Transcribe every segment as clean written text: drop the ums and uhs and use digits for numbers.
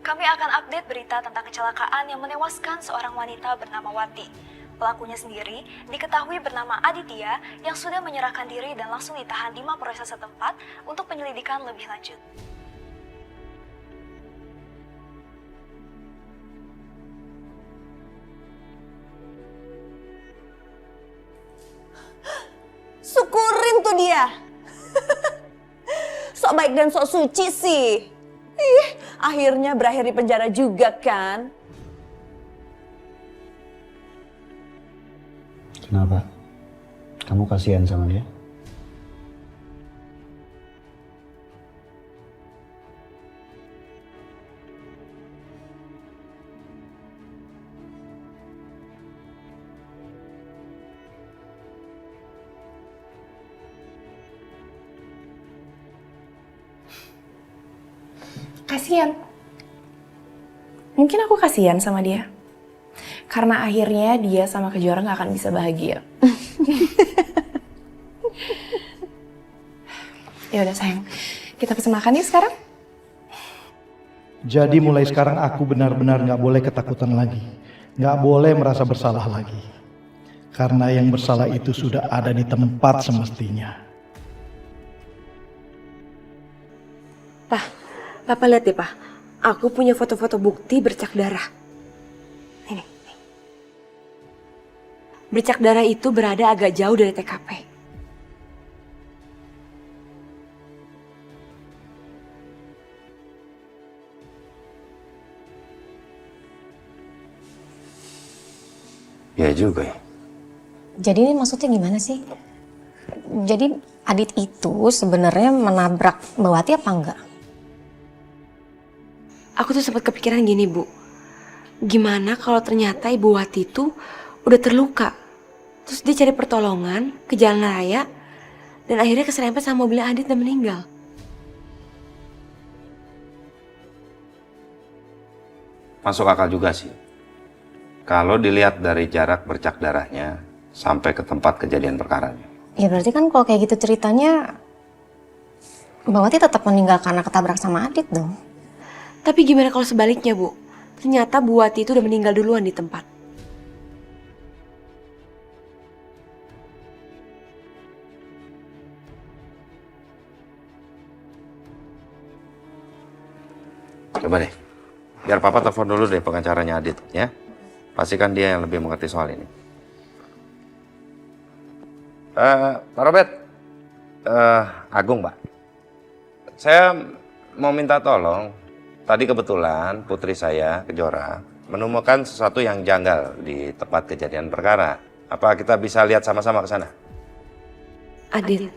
Kami akan update berita tentang kecelakaan yang menewaskan seorang wanita bernama Wati. Pelakunya sendiri diketahui bernama Aditya yang sudah menyerahkan diri dan langsung ditahan di Mapolres setempat untuk penyelidikan lebih lanjut. Syukurin tuh dia. Sok baik dan sok suci sih. Akhirnya berakhir di penjara juga kan. Kenapa? Kamu kasihan sama dia? Kasian. Mungkin aku kasihan sama dia. Karena akhirnya dia sama Kejora gak akan bisa bahagia. Ya udah sayang, kita pesen makan yuk sekarang. Jadi mulai sekarang aku benar-benar gak boleh ketakutan lagi. Gak boleh merasa bersalah lagi. Karena yang bersalah itu sudah ada di tempat semestinya. Papa lihat deh, Pak. Aku punya foto-foto bukti bercak darah. Ini. Bercak darah itu berada agak jauh dari TKP. Ya juga ya. Jadi ini maksudnya gimana sih? Jadi Adit itu sebenarnya menabrak Mbak Wati apa enggak? Aku tuh sempat kepikiran gini, Bu. Gimana kalau ternyata Ibu Wati itu udah terluka. Terus dia cari pertolongan ke jalan raya. Dan akhirnya keserempet sama mobilnya Adit dan meninggal. Masuk akal juga sih. Kalau dilihat dari jarak bercak darahnya sampai ke tempat kejadian perkaranya. Ya berarti kan kalau kayak gitu ceritanya Mbak Wati tetap meninggal karena ketabrak sama Adit dong. Tapi gimana kalau sebaliknya, Bu? Ternyata Bu Wati itu udah meninggal duluan di tempat. Coba deh. Biar Papa telepon dulu deh pengacaranya Adit ya. Pastikan dia yang lebih mengerti soal ini. Pak Robert. Agung, Pak. Saya mau minta tolong. Tadi kebetulan putri saya, Kejora, menemukan sesuatu yang janggal di tempat kejadian perkara. Apa kita bisa lihat sama-sama ke sana? Adit,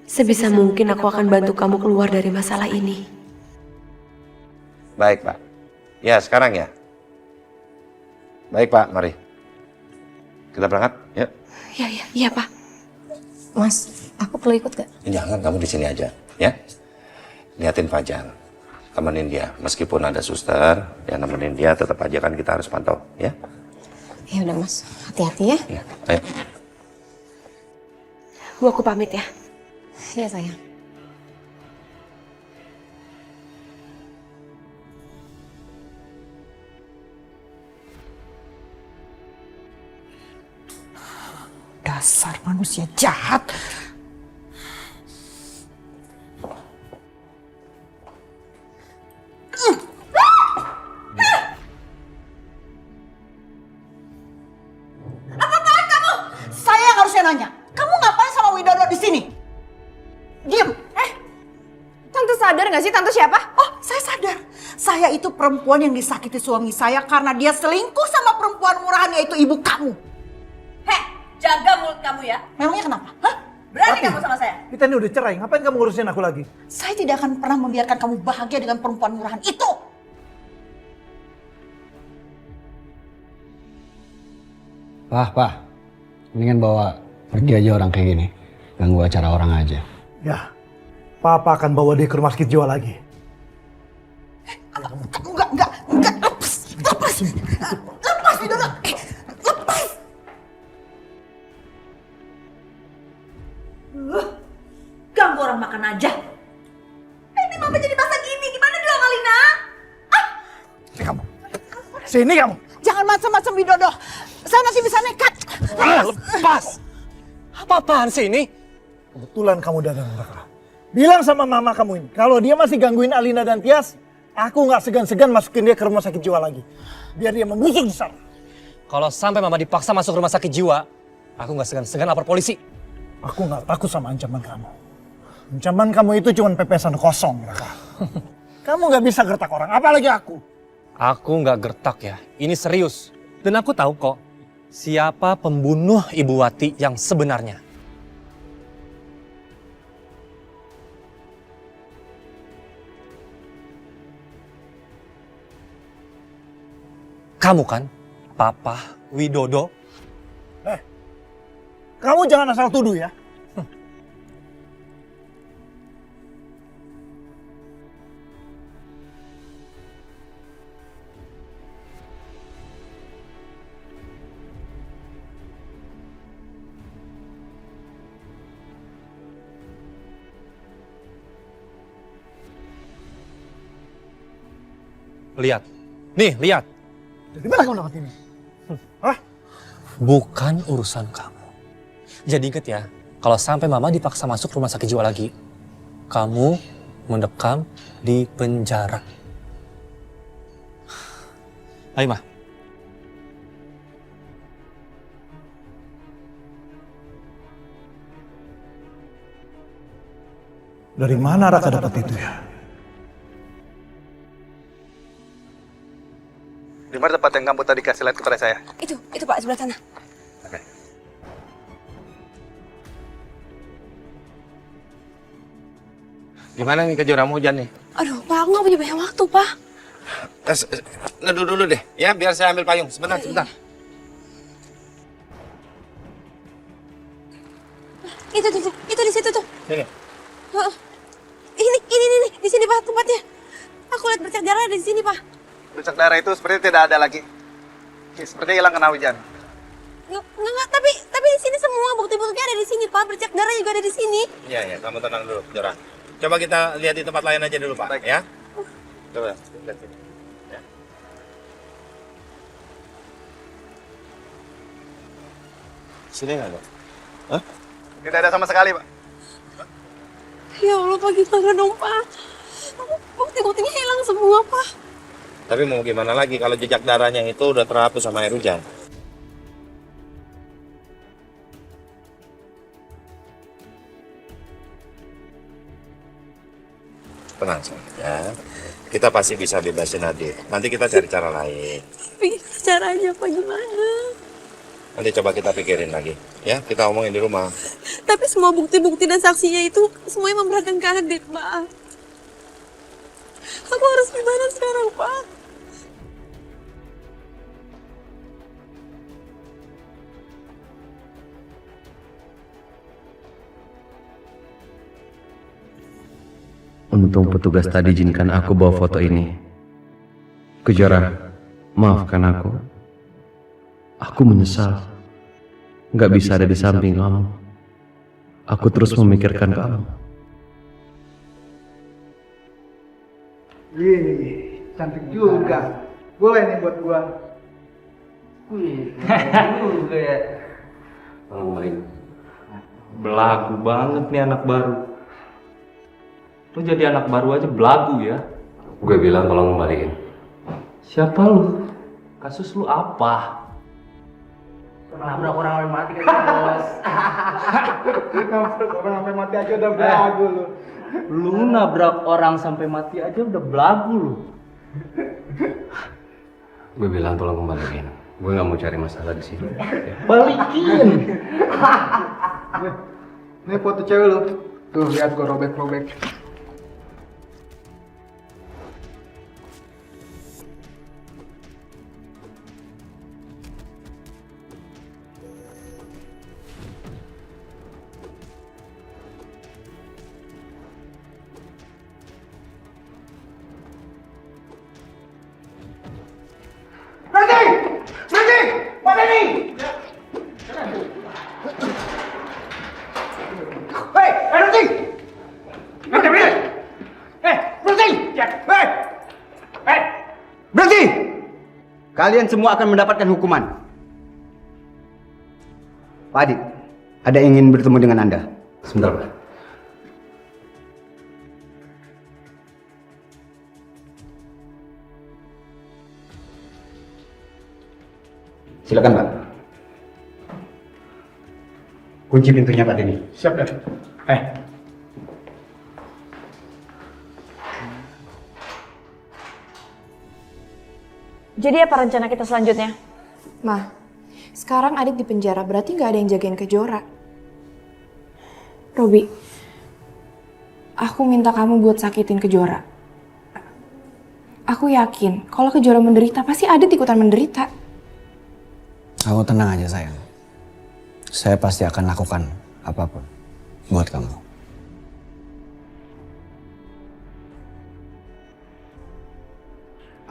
sebisa mungkin aku akan bantu kamu keluar dari masalah ini. Baik, Pak. Ya, sekarang ya. Baik, Pak. Mari. Kita berangkat, yuk. Iya, Pak. Mas, aku perlu ikut gak? Jangan, kamu di sini aja, ya. Lihatin Fajar. Temenin dia, meskipun ada suster, ya nemenin dia, tetap aja kan kita harus pantau, ya. Ya udah Mas, hati-hati ya. Ya, ayo. Bu, aku pamit ya. Iya sayang. Dasar manusia jahat. Nanya, kamu ngapain sama Widodo di sini? Diam. Tante sadar gak sih tante siapa? Oh, saya sadar. Saya itu perempuan yang disakiti suami saya karena dia selingkuh sama perempuan murahan yaitu ibu kamu. Jaga mulut kamu ya. Memangnya kenapa? Hah? Berani kamu sama saya? Kita ini udah cerai, ngapain kamu ngurusin aku lagi? Saya tidak akan pernah membiarkan kamu bahagia dengan perempuan murahan itu. Pak. Mendingan bawa pergi aja orang kayak gini. Ganggu acara orang aja. Ya, Papa akan bawa dia ke rumah sakit jiwa lagi. Enggak. Lepas. Lepas, Widodo. Lepas. Ganggu orang makan aja. Ini mama jadi masa gini, gimana dong Alina? Sini kamu. Jangan macam-macam Widodo. Saya masih bisa nekat. Lepas! Apa-apaan sih ini? Kebetulan kamu datang, Raka. Bilang sama mama kamu ini, kalau dia masih gangguin Alina dan Tias, aku nggak segan-segan masukin dia ke rumah sakit jiwa lagi. Biar dia membusuk di sana. Kalau sampai mama dipaksa masuk rumah sakit jiwa, aku nggak segan-segan lapor polisi. Aku nggak takut sama ancaman kamu. Ancaman kamu itu cuma pepesan kosong, Raka. Kamu nggak bisa gertak orang, apalagi aku. Aku nggak gertak ya, ini serius. Dan aku tahu kok, siapa pembunuh Ibu Wati yang sebenarnya. Kamu kan, Papa Widodo. Kamu jangan asal tuduh ya. Lihat, nih lihat. Dari mana kamu dapat ini? Hah? Bukan urusan kamu. Jadi inget ya, kalau sampai mama dipaksa masuk rumah sakit jiwa lagi, kamu mendekam di penjara. Ayo, Ma. Dari mana Raka dapat itu ya? Di mana tempat yang kamu tadi kasih lihat kepada saya? Itu Pak, sebelah sana. Gimana nih Kejora mau hujan nih? Aduh, Pak, aku nggak punya banyak waktu, Pak. Neduh dulu deh, ya biar saya ambil payung. Sebentar. Itu di situ tuh. Sini. Ini di sini Pak tempatnya. Aku lihat bercak darah ada di sini Pak. Bercak darah itu seperti tidak ada lagi. Seperti hilang kena hujan. Enggak, tapi di sini semua bukti-buktinya ada di sini Pak. Bercak darah juga ada di sini. Iya, kamu tenang dulu, Kejora. Coba kita lihat di tempat lain aja dulu, Pak. Baik. Ya. Coba lihat sini. Ya. Sini nggak ada? Hah? Tidak ada sama sekali, Pak. Ya Allah, Pak, gimana dong Pak? Bukti-buktinya hilang semua Pak. Tapi mau gimana lagi kalau jejak darahnya itu udah terhapus sama air hujan? Tenang saja, kita pasti bisa bebasin Adit. Nanti kita cari cara lain. Tapi caranya Pak gimana? Nanti coba kita pikirin lagi, ya. Kita omongin di rumah. Tapi semua bukti-bukti dan saksinya itu semuanya memberatkan ke Adit Pak. Aku harus gimana sekarang Pak? Untung petugas tadi izinkan aku bawa foto ini. Kejora, maafkan aku. Aku menyesal. Gak bisa ada di samping kamu. Aku terus memikirkan kamu. Wih, cantik juga. Boleh nih buat gua. Wih, juga ya. Belagu banget nih anak baru. Lu jadi anak baru aja belagu ya. Gue bilang tolong kembaliin. Siapa lu? Kasus lu apa? Nabrak orang sampai mati kan bos. Nabrak orang sampai mati aja udah belagu lu. Lu nabrak orang sampai mati aja udah belagu lu. Gue bilang tolong kembaliin. Gue nggak mau cari masalah di sini. Balikin. Nih foto cewek lu. Tuh lihat gua robek-robek. kalian semua akan mendapatkan hukuman. Pak Adit, ada yang ingin bertemu dengan Anda. Sebentar, Pak. Silakan, Pak. Kunci pintunya, Pak Denny. Siap, Dad. Jadi apa rencana kita selanjutnya? Ma, sekarang Adit di penjara, berarti nggak ada yang jagain Kejora. Robi, aku minta kamu buat sakitin Kejora. Aku yakin kalau Kejora menderita, pasti Adit ikutan menderita. Kamu tenang aja, sayang. Saya pasti akan lakukan apapun buat kamu.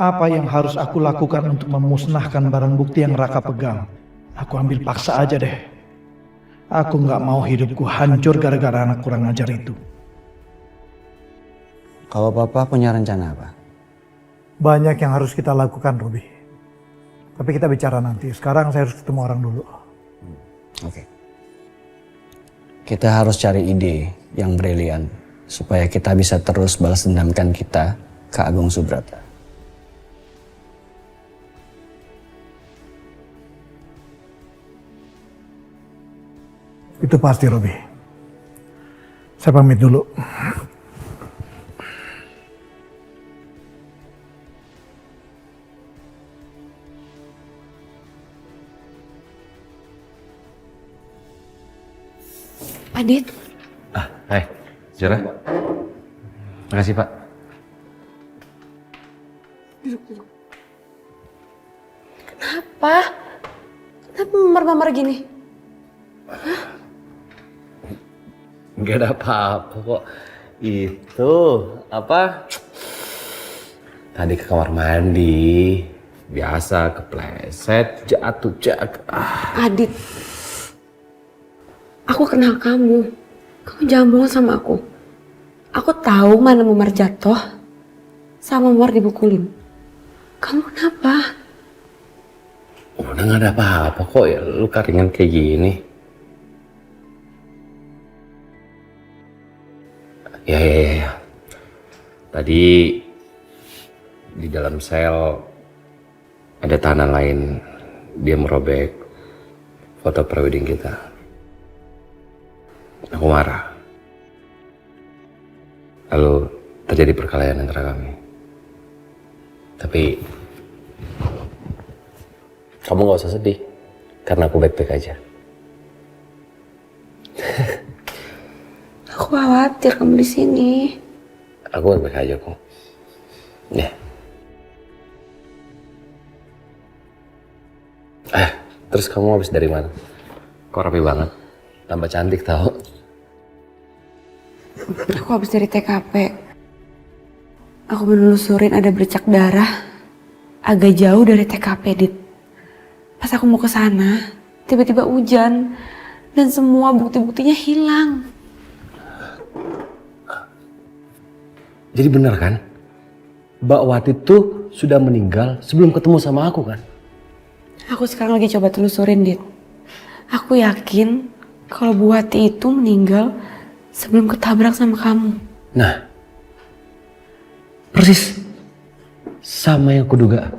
Apa yang harus aku lakukan untuk memusnahkan barang bukti yang Raka pegang? Aku ambil paksa aja deh. Aku nggak mau hidupku hancur gara-gara anak kurang ajar itu. Kalau Papa punya rencana apa? Banyak yang harus kita lakukan, Robi. Tapi kita bicara nanti. Sekarang saya harus ketemu orang dulu. Oke. Kita harus cari ide yang brilian supaya kita bisa terus balas dendamkan kita ke Agung Subrata. Itu pasti, Robi. Saya pamit dulu. Adit, Hai, Jara. Makasih, Pak. kenapa? Kenapa memar-memar gini? Nggak ada apa-apa kok. Itu apa? Tadi ke kamar mandi. Biasa kepleset, jatuh. Adit, aku kenal kamu. Kamu jangan bohong sama aku. Aku tahu mana Memar jatuh sama Memar dibukulin. Kamu kenapa? Udah nggak ada apa-apa kok ya, luka ringan kayak gini. Ya. Tadi di dalam sel ada tahanan lain, dia merobek foto prewedding kita. Aku marah. Lalu terjadi perkelahian antara kami. Tapi kamu gak usah sedih, karena aku baik-baik aja. Aku khawatir kamu di sini. Aku baik-baik aja kok. Ya. Terus kamu habis dari mana? Kok rapi banget? Tambah cantik tau. Aku habis dari TKP. Aku menelusurin ada bercak darah agak jauh dari TKP, Dit. Pas aku mau ke sana, tiba-tiba hujan dan semua bukti-buktinya hilang. Jadi benar kan? Mbak Wati tuh sudah meninggal sebelum ketemu sama aku kan? Aku sekarang lagi coba telusurin, Dit. Aku yakin kalau Bu Wati itu meninggal sebelum ketabrak sama kamu. Nah, persis sama yang kuduga.